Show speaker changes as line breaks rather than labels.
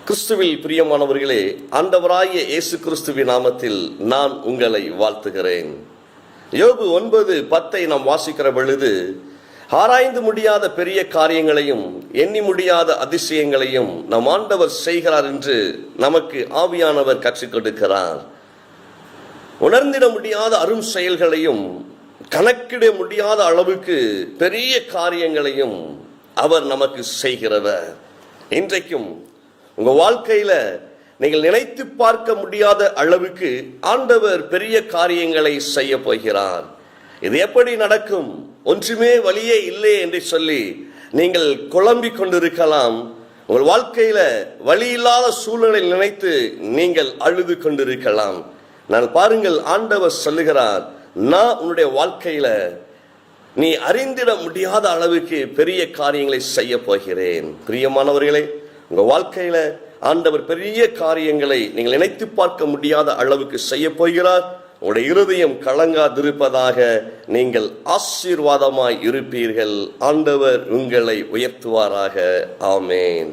கிறிஸ்துவில் பிரியமானவர்களே, ஆண்டவராகிய இயேசு கிறிஸ்துவின் நாமத்தில் நான் உங்களை வாழ்த்துகிறேன். யோபு 9:10 நாம் வாசிக்கிற பொழுது, ஆராய்ந்து முடியாத பெரிய காரியங்களையும் எண்ணி முடியாத அதிசயங்களையும் நம் ஆண்டவர் செய்கிறார் என்று நமக்கு ஆவியானவர் கற்றுக் கொடுக்கிறார். உணர்ந்திட முடியாத அரும் செயல்களையும் கணக்கிட முடியாத அளவுக்கு பெரிய காரியங்களையும் அவர் நமக்கு செய்கிறவர். இன்றைக்கும் உங்க வாழ்க்கையில நீங்கள் நினைத்து பார்க்க முடியாத அளவுக்கு ஆண்டவர் பெரிய காரியங்களை செய்ய போகிறார். இது எப்படி நடக்கும், ஒன்றுமே வழியே இல்லை என்று சொல்லி நீங்கள் குழம்பிக் கொண்டிருக்கலாம். உங்கள் வாழ்க்கையில வழி இல்லாத சூழ்நிலை நினைத்து நீங்கள் அழுது கொண்டிருக்கலாம். நான் பாருங்கள், ஆண்டவர் சொல்லுகிறார், நான் உன்னுடைய வாழ்க்கையில நீ அறிந்திட முடியாத அளவுக்கு பெரிய காரியங்களை செய்ய போகிறேன். பிரியமானவர்களே, உங்க வாழ்க்கையில ஆண்டவர் பெரிய காரியங்களை நீங்கள் நினைத்து பார்க்க முடியாத அளவுக்கு செய்ய போகிறார். உங்களுடைய இருதயம் கலங்காதிருப்பதாக. நீங்கள் ஆசீர்வாதமாய் இருப்பீர்கள். ஆண்டவர் உங்களை உயர்த்துவாராக. ஆமேன்.